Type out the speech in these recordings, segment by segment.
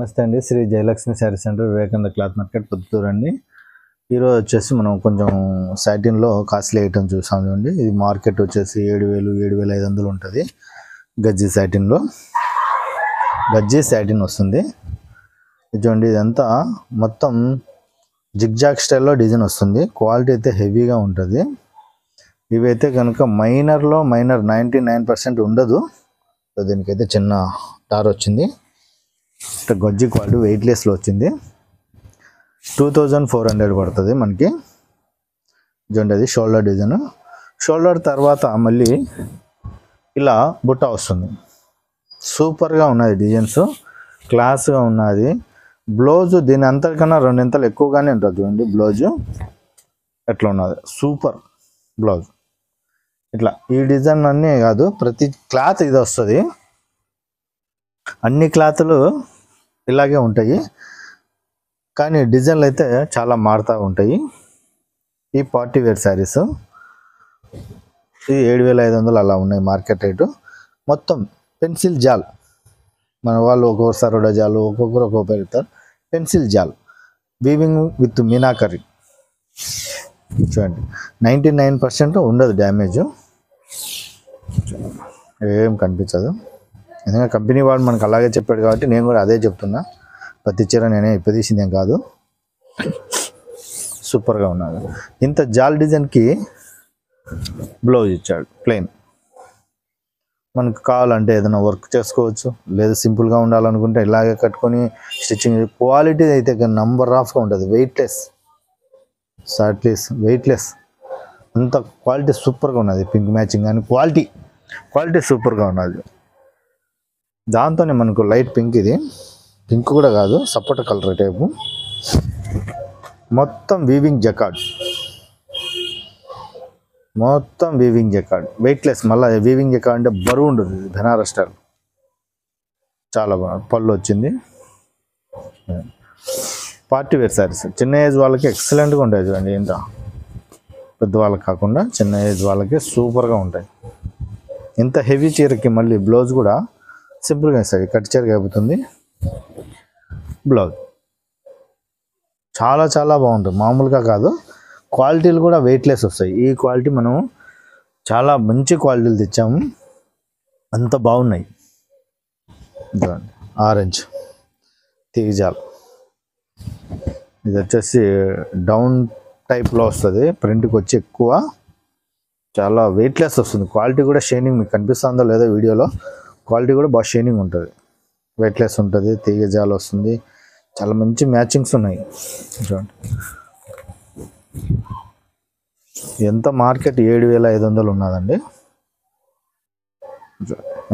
నమస్తే అండి. Shri Jayalakshmi sari centre, Vivekananda cloth market, Proddatur అండి. ఈరోజు వచ్చేసి మనం కొంచెం సాటిన్లో కాస్ట్లీ ఐటమ్ చూసాం చూడండి. ఇది మార్కెట్ వచ్చేసి 7,000 7,500 ఉంటుంది. గజ్జి సాటిన్లో గజ్జి సాటిన్ వస్తుంది. చూడండి, ఇదంతా మొత్తం జిగ్జాగ్ స్టైల్లో డిజైన్ వస్తుంది. క్వాలిటీ అయితే హెవీగా ఉంటుంది. ఇవైతే కనుక మైనర్లో మైనర్ 99% ఉండదు. సో దీనికైతే చిన్న టార్ వచ్చింది. గజ్జి క్వాలిటీ వెయిట్లెస్లో వచ్చింది. 2400 పడుతుంది మనకి. చూడండి, అది షోల్డర్ డిజైన్. షోల్డర్ తర్వాత మళ్ళీ ఇలా బుట్ట వస్తుంది. సూపర్గా ఉన్నది, డిజైన్స్ క్లాస్గా ఉన్నది. బ్లౌజ్ దీని అంతకన్నా 2 ఇంతలు ఎక్కువగానే ఉంటుంది. చూడండి బ్లౌజు ఎట్లా ఉన్నది, సూపర్ బ్లౌజ్. ఇట్లా ఈ డిజైన్ అన్నీ కాదు, ప్రతి క్లాత్ ఇది వస్తుంది. అన్ని క్లాతులు ఇలాగే ఉంటాయి, కానీ డిజైన్లు అయితే చాలా మారుతూ ఉంటాయి. ఈ పార్టీ వేర్ శారీస్ ఇది 7,500 అలా ఉన్నాయి మార్కెట్ రేటు. మొత్తం పెన్సిల్ జాల్, మన వాళ్ళు ఒక్కొక్కరు సరోడా జాలు, ఒక్కొక్కరు ఒక్కొక్క పెడతారు. పెన్సిల్ జాల్ వీవింగ్ విత్ మీనాకరీ. చూడండి, 99% ఉండదు డ్యామేజ్, ఏం కనిపించదు. ఎందుకంటే కంపెనీ వాడు మనకు అలాగే చెప్పాడు కాబట్టి నేను కూడా అదే చెప్తున్నా. ప్రతి చీర నేనే ఇప్పదీసింది ఏం కాదు. సూపర్గా ఉన్నది. ఇంత జాల్ డిజైన్కి బ్లౌజ్ ఇచ్చాడు ప్లెయిన్. మనకు కావాలంటే ఏదైనా వర్క్ చేసుకోవచ్చు, లేదా సింపుల్గా ఉండాలనుకుంటే ఇలాగే కట్టుకొని స్టిచ్చింగ్. క్వాలిటీ అయితే నంబర్ ఆఫ్గా ఉంటుంది. వెయిట్లెస్ షార్ట్లెస్, వెయిట్లెస్, అంత క్వాలిటీ సూపర్గా ఉన్నది. పింక్ మ్యాచింగ్ కానీ క్వాలిటీ సూపర్గా ఉన్నది. దాంతోనే మనకు లైట్ పింక్, ఇది పింక్ కూడా కాదు, సపోటా కలర్ టైపు. మొత్తం వీవింగ్ జకార్డ్, మొత్తం వీవింగ్ జకార్డ్, వెయిట్లెస్. మళ్ళీ వీవింగ్ జకార్డ్ అంటే బరువు ఉండదు. బెనారస్ స్టైల్ చాలా బాగుంది. పళ్ళు వచ్చింది. పార్టీ వేర్ శారీస్ చిన్న ఏజ్ వాళ్ళకి ఎక్సలెంట్గా ఉంటాయి. చూడండి, ఇంత పెద్దవాళ్ళకి కాకుండా చిన్న ఏజ్ వాళ్ళకి సూపర్గా ఉంటాయి. ఇంత హెవీ చీరకి మళ్ళీ బ్లౌజ్ కూడా సింపుల్గా ఇస్తుంది. కట్ చీరగా అయిపోతుంది. బ్లౌజ్ చాలా చాలా బాగుంటుంది, మామూలుగా కాదు. క్వాలిటీలు కూడా వెయిట్లెస్ వస్తాయి. ఈ క్వాలిటీ మనం చాలా మంచి క్వాలిటీలు తెచ్చాము, అంత బాగున్నాయి. చూడండి, ఆరెంజ్ తీగజాల్, ఇది వచ్చేసి డౌన్ టైప్లో వస్తుంది. ప్రింట్కి వచ్చి ఎక్కువ, చాలా వెయిట్లెస్ వస్తుంది. క్వాలిటీ కూడా షైనింగ్, మీకు కనిపిస్తుందో లేదో వీడియోలో, క్వాలిటీ కూడా బాగా షైనింగ్ ఉంటుంది, వెయిట్లెస్ ఉంటుంది. తీగజాల్ వస్తుంది. చాలా మంచి మ్యాచింగ్స్ ఉన్నాయి. చూడండి, ఎంత మార్కెట్ 7,500 ఉన్నదండి.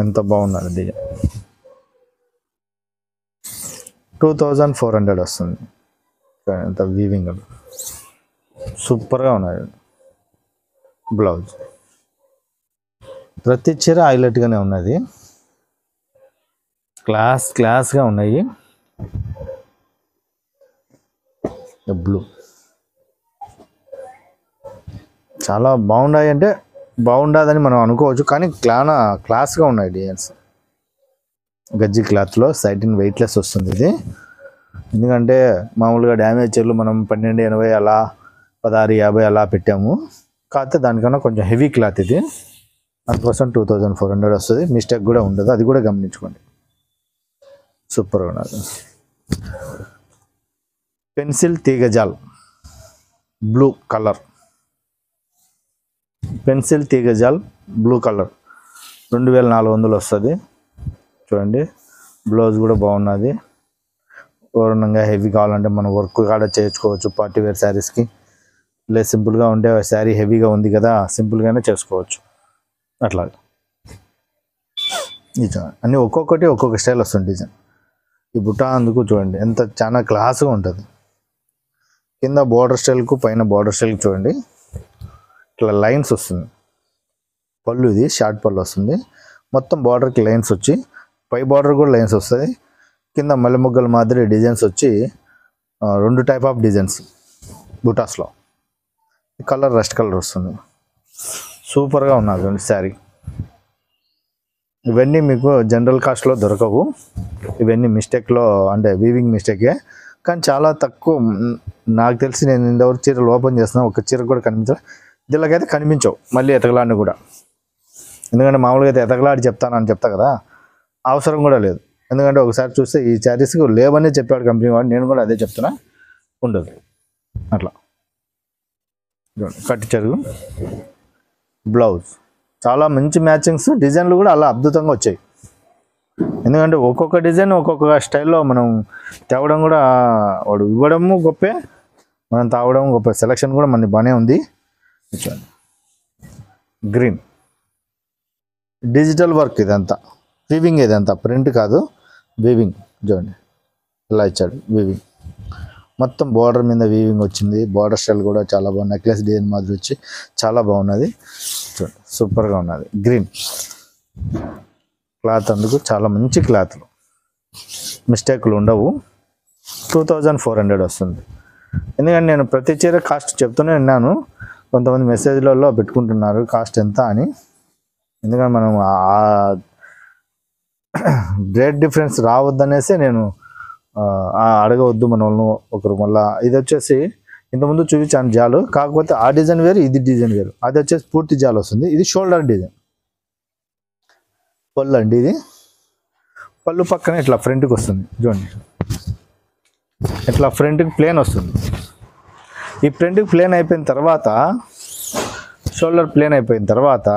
ఎంత బాగున్నది డిజైన్. 2400 వస్తుంది. ఎంత వీవింగ్, సూపర్గా ఉన్నది. బ్లౌజ్ ప్రతి చీర హైలైట్గానే ఉన్నది. క్లాస్గా ఉన్నాయి. బ్లూ చాలా బాగున్నాయి. అంటే బాగుండదని మనం అనుకోవచ్చు, కానీ క్లాస్గా ఉన్నాయి డిజైన్స్. గజ్జి క్లాత్లో సైటిన్ వెయిట్లెస్ వస్తుంది ఇది. ఎందుకంటే మామూలుగా డ్యామేజ్ చీరలు మనం 1280 అలా 1650 అలా పెట్టాము. కాకపోతే దానికన్నా కొంచెం హెవీ క్లాత్ ఇది, అందుకోసం 2400 వస్తుంది. మిస్టేక్ కూడా ఉండదు, అది కూడా గమనించుకోండి. సూపర్గా ఉన్నది. పెన్సిల్ తీగజాల్ బ్లూ కలర్, పెన్సిల్ తీగజాల్ బ్లూ కలర్ 2400 వస్తుంది. చూడండి, బ్లౌజ్ కూడా బాగున్నది. పూర్ణంగా హెవీ కావాలంటే మనం వర్క్ కూడా చేయించుకోవచ్చు పార్టీ వేర్ శారీస్కి. లేదు సింపుల్గా ఉంటే శారీ హెవీగా ఉంది కదా, సింపుల్గానే చేసుకోవచ్చు. అట్లా అన్నీ ఒక్కొక్కటి ఒక్కొక్క స్టైల్ వస్తుంది డిజైన్. ఈ బుట్ట అందుకు చూడండి ఎంత చాలా క్లాస్గా ఉంటుంది. కింద బార్డర్ స్టైల్కు పైన బార్డర్ స్టైల్కి చూడండి, ఇట్లా లైన్స్ వస్తుంది. పళ్ళు ఇది షార్ట్ పళ్ళు వస్తుంది. మొత్తం బార్డర్కి లైన్స్ వచ్చి, పై బార్డర్ కూడా లైన్స్ వస్తుంది. కింద మల్లె మొగ్గల మాదిరి డిజైన్స్ వచ్చి 2 టైప్ ఆఫ్ డిజైన్స్ బుటాస్లో. కలర్ రస్ట్ కలర్ వస్తుంది. సూపర్గా ఉన్నది శారీ. ఇవన్నీ మీకు జనరల్ కాస్ట్లో దొరకవు. ఇవన్నీ మిస్టేక్లో అంటే వీవింగ్ మిస్టేకే, కానీ చాలా తక్కువ. నాకు తెలిసి నేను ఇంతవరకు చీరలు ఓపెన్ చేస్తున్నాను, ఒక చీర కూడా కనిపించవు. దీనికైతే కనిపించవు మళ్ళీ ఎతకలాడిని కూడా. ఎందుకంటే మామూలుగా అయితే ఎతకలాడి చెప్తానని చెప్తా కదా, అవసరం కూడా లేదు. ఎందుకంటే ఒకసారి చూస్తే ఈ శారీస్కి లేవనే చెప్పాడు కంపెనీ వాడు, నేను కూడా అదే చెప్తున్నా, ఉండదు అట్లా. కట్టి చెరుగు బ్లౌజ్ చాలా మంచి మ్యాచింగ్స్, డిజైన్లు కూడా అలా అద్భుతంగా వచ్చాయి. ఎందుకంటే ఒక్కొక్క డిజైన్ ఒక్కొక్క స్టైల్లో మనం తేవడం కూడా, వాడు ఇవ్వడము గొప్పే, మనం తావడం గొప్ప. సెలక్షన్ కూడా మనది బాగానే ఉంది. గ్రీన్ డిజిటల్ వర్క్, ఇదంతా వీవింగ్, ఇదంతా ప్రింట్ కాదు వీవింగ్. చూడండి ఇలా ఇచ్చాడు వీవింగ్, మొత్తం బార్డర్ మీద వీవింగ్ వచ్చింది. బార్డర్ స్టైల్ కూడా చాలా బాగుంది, నెక్లెస్ డిజైన్ మాదిరి వచ్చి చాలా బాగున్నది. చూడండి సూపర్గా ఉన్నది. గ్రీన్ క్లాత్ అందుకు చాలా మంచి క్లాత్లు, మిస్టేక్లు ఉండవు. 2400 వస్తుంది. ఎందుకంటే నేను ప్రతి చీర కాస్ట్ చెప్తూనే ఉన్నాను, కొంతమంది మెసేజ్లలో పెట్టుకుంటున్నారు కాస్ట్ ఎంత అని. ఎందుకంటే మనం ఆ రేట్ డిఫరెన్స్ రావద్దనేసి నేను అడగవద్దు మన వాళ్ళను ఒకరు. మళ్ళీ ఇది వచ్చేసి ఇంతకుముందు చూపించాను జాలు, కాకపోతే ఆ డిజైన్ వేరు, ఇది డిజైన్ వేరు. అది వచ్చేసి పూర్తి జాలు వస్తుంది, ఇది షోల్డర్ డిజైన్. పళ్ళు అండి, ఇది పళ్ళు పక్కన ఇట్లా ఫ్రంట్కి వస్తుంది. చూడండి ఇట్లా ఫ్రంట్కి ప్లేన్ వస్తుంది. ఈ ఫ్రంట్కి ప్లేన్ అయిపోయిన తర్వాత, షోల్డర్ ప్లేన్ అయిపోయిన తర్వాత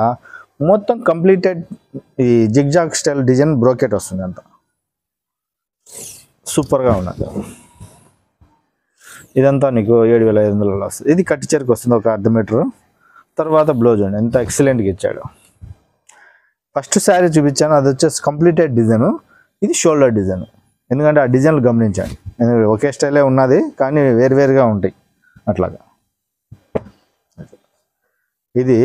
మొత్తం కంప్లీటెడ్ ఈ జిగ్జాగ్ స్టైల్ డిజైన్ బ్రోకెట్ వస్తుంది. అంతా సూపర్గా ఉన్నది. ఇదంతా నీకు 7500 వస్తుంది. ఇది కట్టి చీరకు వస్తుంది, ఒక అర్ధ మీటరు. తర్వాత బ్లౌజ్ అండి ఎంత ఎక్సలెంట్గా ఇచ్చాడు. ఫస్ట్ శారీ చూపించాను, అది వచ్చేసి కంప్లీటెడ్ డిజైన్, ఇది షోల్డర్ డిజైన్. ఎందుకంటే ఆ డిజైన్లు గమనించండి, ఒకే స్టైలే ఉన్నది కానీ వేరువేరుగా ఉంటాయి అట్లాగా. ఇది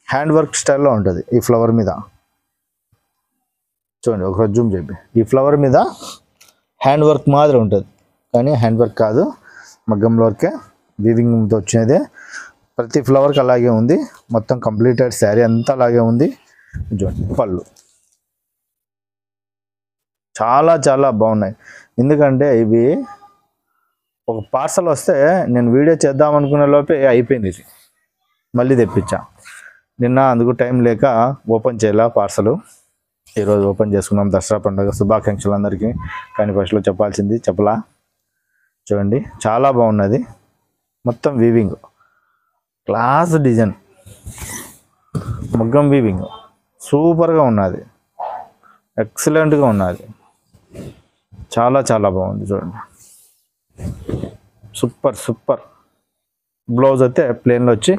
హ్యాండ్ వర్క్ స్టైల్లో ఉంటుంది. ఈ ఫ్లవర్ మీద చూడండి, ఒక జూమ్ చెప్పి, ఈ ఫ్లవర్ మీద హ్యాండ్ వర్క్ మాదిరి ఉంటుంది, కానీ హ్యాండ్ వర్క్ కాదు, మగ్గం వర్కే, వీవింగ్తో వచ్చినదే. ప్రతి ఫ్లవర్కి అలాగే ఉంది, మొత్తం కంప్లీటెడ్ శారీ అంతా అలాగే ఉంది. చూడండి పళ్ళు చాలా చాలా బాగున్నాయి. ఎందుకంటే ఇవి ఒక పార్సల్ వస్తే నేను వీడియో చేద్దాం అనుకునే లోపే అయిపోయింది. ఇది మళ్ళీ తెప్పించా నిన్న, అందుకు టైం లేక ఓపెన్ చేయాల పార్సలు. ఈరోజు ఓపెన్ చేసుకున్నాం. దసరా పండుగ శుభాకాంక్షలు అందరికీ, కానీ ఫస్ట్లో చెప్పాల్సింది చెప్పలా. చూడండి చాలా బాగున్నది, మొత్తం వీవింగ్, క్లాస్ డిజైన్, మగ్గం వీవింగ్ సూపర్గా ఉన్నది, ఎక్సలెంట్గా ఉన్నది, చాలా చాలా బాగుంది. చూడండి సూపర్ సూపర్. బ్లౌజ్ అయితే ప్లేన్లో వచ్చి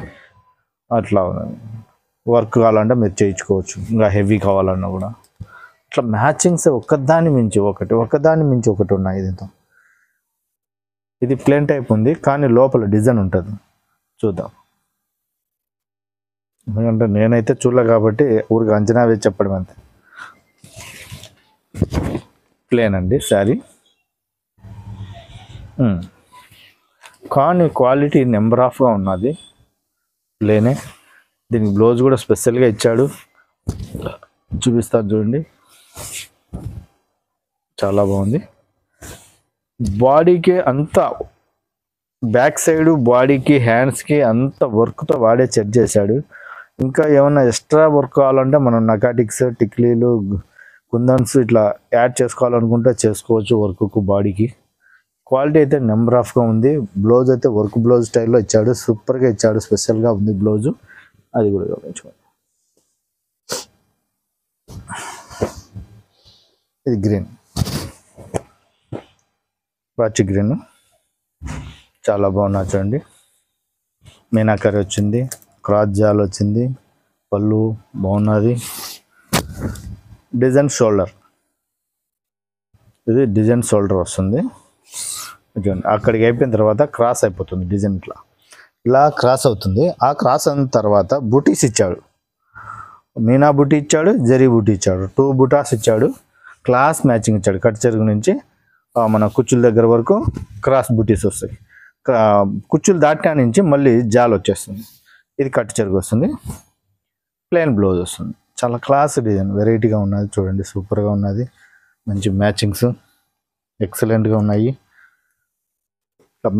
అట్లా ఉన్నది. వర్క్ కావాలంటే మీరు చేయించుకోవచ్చు, ఇంకా హెవీ కావాలన్నా కూడా. ఇట్లా మ్యాచింగ్స్ ఒకదాన్ని మించి ఒకటి ఉన్నాయి. దీంతో ఇది ప్లేన్ టైప్ ఉంది, కానీ లోపల డిజైన్ ఉంటుంది. చూద్దాం, ఎందుకంటే నేనైతే చూడలే కాబట్టి ఊరికి అంచనా వేసి చెప్పడం అంతే. ప్లేన్ అండి శారీ, కానీ క్వాలిటీ నెంబర్ ఆఫ్గా ఉన్నది. ప్లేనే, దీనికి బ్లౌజ్ కూడా స్పెషల్గా ఇచ్చాడు, చూపిస్తారు చూడండి, చాలా బాగుంది. బాడీకి అంతా బ్యాక్ సైడ్, బాడీకి హ్యాండ్స్కి అంత వర్క్తో వాడే సెట్ చేశాడు. ఇంకా ఏమన్నా ఎక్స్ట్రా వర్క్ కావాలంటే మనం నకాటిక్స్, టిక్లీలు, కుందన్స్ ఇట్లా యాడ్ చేసుకోవాలనుకుంటే చేసుకోవచ్చు వర్క్కు, బాడీకి. క్వాలిటీ అయితే నెంబర్ ఆఫ్గా ఉంది. బ్లౌజ్ అయితే వర్క్ బ్లౌజ్ స్టైల్లో ఇచ్చాడు, సూపర్గా ఇచ్చాడు, స్పెషల్గా ఉంది బ్లౌజు. అది కూడా గమనించుకోండి. ఇది గ్రీన్, పచ్చి గ్రీన్, చాలా బాగున్నా చూడండి. మీనాకరి వచ్చింది, క్రాస్ జాల్ వచ్చింది, పళ్ళు బాగున్నది. డిజైన్ షోల్డర్, ఇది డిజైన్ షోల్డర్ వస్తుంది. అక్కడికి అయిపోయిన తర్వాత క్రాస్ అయిపోతుంది డిజైన్, ఇలా క్రాస్ అవుతుంది. ఆ క్రాస్ అయిన తర్వాత బూటీస్ ఇచ్చాడు, మీనా బూటీ ఇచ్చాడు, జరీ బూటీ ఇచ్చాడు, 2 బూటాస్ ఇచ్చాడు. క్లాస్ మ్యాచింగ్ ఇచ్చాడు. కట్ చెరుగు నుంచి మన కుచ్చుల దగ్గర వరకు క్రాస్ బూటీస్ వస్తాయి. కుచ్చులు దాటినా నుంచి మళ్ళీ జాల్ వచ్చేస్తుంది. ఇది కట్ చెరుగు వస్తుంది, ప్లెయిన్ బ్లౌజ్ వస్తుంది. చాలా క్లాస్ డిజైన్, వెరైటీగా ఉన్నది చూడండి, సూపర్గా ఉన్నది. మంచి మ్యాచింగ్స్ ఎక్సలెంట్గా ఉన్నాయి.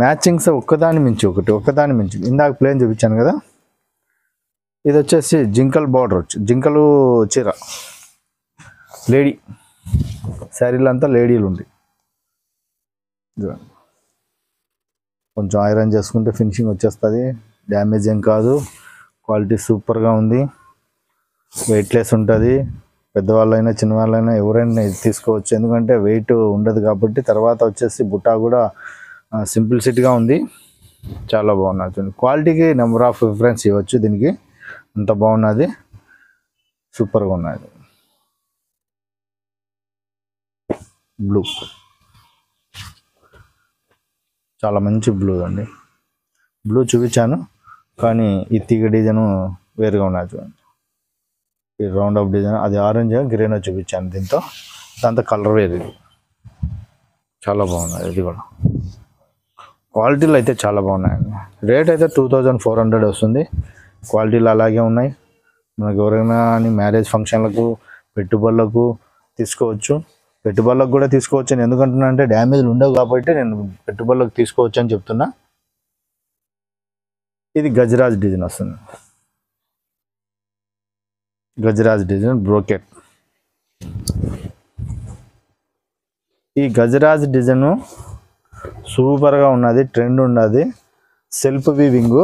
మ్యాచింగ్స్ ఒక్కదాని మించి ఇందాక ప్లేన్ చూపించాను కదా, ఇది వచ్చేసి జింకల్ బార్డర్ వచ్చి జింకలు చీర, లేడీ శారీలు అంతా లేడీలు ఉంది. కొంచెం ఐరన్ చేసుకుంటే ఫినిషింగ్ వచ్చేస్తుంది, డ్యామేజ్ ఏం కాదు. క్వాలిటీ సూపర్గా ఉంది, వెయిట్లెస్ ఉంటుంది. పెద్దవాళ్ళైనా చిన్నవాళ్ళైనా ఎవరైనా ఇది తీసుకోవచ్చు, ఎందుకంటే వెయిట్ ఉండదు కాబట్టి. తర్వాత వచ్చేసి బుట్టా కూడా సింప్లిసిటీగా ఉంది, చాలా బాగున్నది. క్వాలిటీకి నెంబర్ ఆఫ్ ప్రిఫరెన్స్ ఇవ్వచ్చు దీనికి, అంత బాగున్నది, సూపర్గా ఉన్నది. బ్లూ చాలా మంచి బ్లూ అండి. బ్లూ చూపించాను కానీ ఈ తీగ డిజైన్ వేరుగా ఉన్నది చూడండి. ఈ రౌండ్ అప్ డిజైన్ అది ఆరెంజ్ గ్రీన్ చూపించాను, దాంతో కలర్ వేరు. ఇది చాలా బాగున్నది, ఇది కూడా క్వాలిటీలు అయితే చాలా బాగున్నాయండి. రేట్ అయితే 2400 వస్తుంది. క్వాలిటీలు అలాగే ఉన్నాయి. మనకు ఎవరైనా అని మ్యారేజ్ ఫంక్షన్లకు పెట్టుబడులకు తీసుకోవచ్చు. పెట్టుబడులకు కూడా తీసుకోవచ్చు. నేను ఎందుకంటున్నా అంటే డ్యామేజ్లు ఉండవు కాబట్టి నేను పెట్టుబడులకు తీసుకోవచ్చు అని చెప్తున్నా. ఇది గజరాజ్ డిజైన్ వస్తుంది, గజరాజ్ డిజైన్ బ్రోకెట్. ఈ గజరాజ్ డిజైన్ సూపర్గా ఉన్నది, ట్రెండ్ ఉన్నది. సెల్ఫ్ వీవింగ్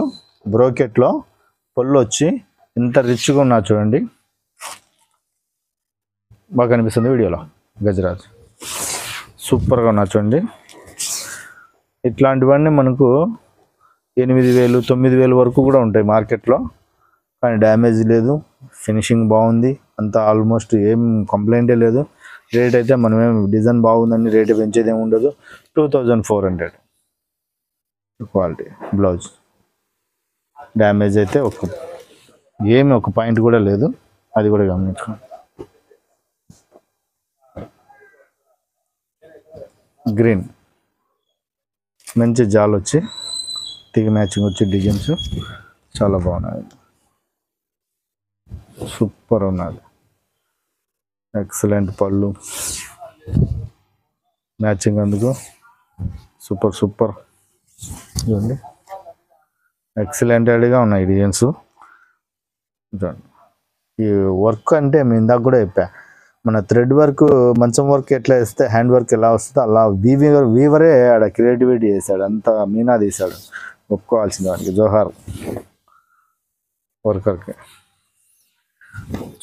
బ్రోకెట్లో పొల్లు వచ్చి ఇంత రిచ్గా ఉన్నా చూడండి, బాగా కనిపిస్తుంది వీడియోలో. గజరాజ్ సూపర్గా ఉన్నా చూడండి. ఇట్లాంటివన్నీ మనకు 8000 9000 వరకు కూడా ఉంటాయి మార్కెట్లో, కానీ డ్యామేజ్ లేదు, ఫినిషింగ్ బాగుంది, అంతా ఆల్మోస్ట్ ఏం కంప్లైంటే లేదు. రేట్ అయితే మనమేం డిజైన్ బాగుందని రేట్ పెంచేది ఏమి ఉండదు. 2400 క్వాలిటీ. బ్లౌజ్ డ్యామేజ్ అయితే ఒక పాయింట్ కూడా లేదు, అది కూడా గమనించుకోండి. గ్రీన్ మంచి జాల్ వచ్చి తీగ మ్యాచింగ్ వచ్చి డిజైన్స్ చాలా బాగున్నాయి, సూపర్ ఉన్నది. ఎక్సలెంట్ పళ్ళు మ్యాచింగ్ అందుకు సూపర్ చూడండి, ఎక్సలెంట్గా ఉన్నాయి డిజైన్స్. ఈ వర్క్ అంటే మేము ఇందాక కూడా చెప్పా, మన థ్రెడ్ వర్క్ మంచం వర్క్ ఎట్లా వేస్తే హ్యాండ్ వర్క్ ఎలా వస్తుందో అలా వీవరే ఆడ క్రియేటివిటీ చేశాడు, అంత మీనా తీశాడు. ఒప్పుకోవాల్సింది వానికి జోహార్ వర్కర్కి.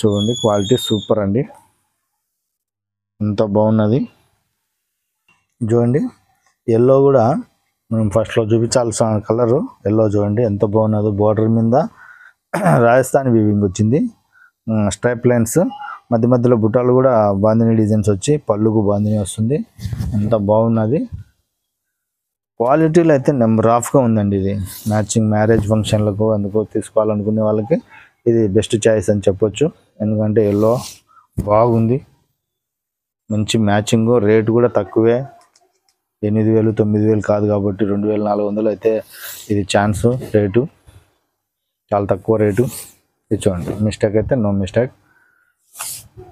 చూడండి క్వాలిటీ సూపర్ అండి, ఎంత బాగున్నది. చూడండి ఎల్లో కూడా మనం ఫస్ట్లో చూపించాల్సిన కలరు ఎల్లో చూడండి ఎంత బాగున్నదో. బోర్డర్ మీద రాజస్థాన్ వీవింగ్ వచ్చింది, స్ట్రైప్ లైన్స్, మధ్య మధ్యలో బుట్టాలు కూడా బాందిని డిజైన్స్ వచ్చి పళ్ళుకు బాందిని వస్తుంది, ఎంత బాగున్నది. క్వాలిటీలు అయితే నెంబర్ ఆఫ్గా ఉందండి. ఇది మ్యాచింగ్ మ్యారేజ్ ఫంక్షన్లకు అందుకో తీసుకోవాలనుకునే వాళ్ళకి ఇది బెస్ట్ చాయిస్ అని చెప్పొచ్చు, ఎందుకంటే ఎల్లో బాగుంది, మంచి మ్యాచింగు. రేటు కూడా తక్కువే, 8000 9000 కాదు కాబట్టి 2400 అయితే ఇది ఛాన్స్. రేటు చాలా తక్కువ రేటు. ఇది చూడండి, మిస్టేక్ అయితే నో మిస్టేక్.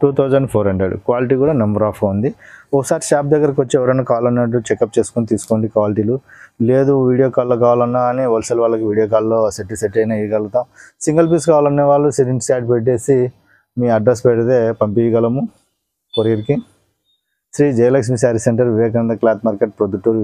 2400. క్వాలిటీ కూడా నెంబర్ ఆఫ్ ఉంది. ఒకసారి షాప్ దగ్గరకు వచ్చి ఎవరైనా కావాలన్నట్టు చెకప్ చేసుకొని తీసుకోండి క్వాలిటీలు. లేదు వీడియో కాల్లో కావాలన్నా అని హోల్సేల్ వాళ్ళకి వీడియో కాల్లో సెట్ అయినా ఇవ్వగలుగుతాం. సింగిల్ పీస్ కావాలనే వాళ్ళు సిరింజ్ స్టార్ట్ పెట్టేసి మీ అడ్రస్ పెడితే పంపించగలము కొరియర్కి. Shri Jayalakshmi sari centre, Vivekananda cloth market, Proddatur.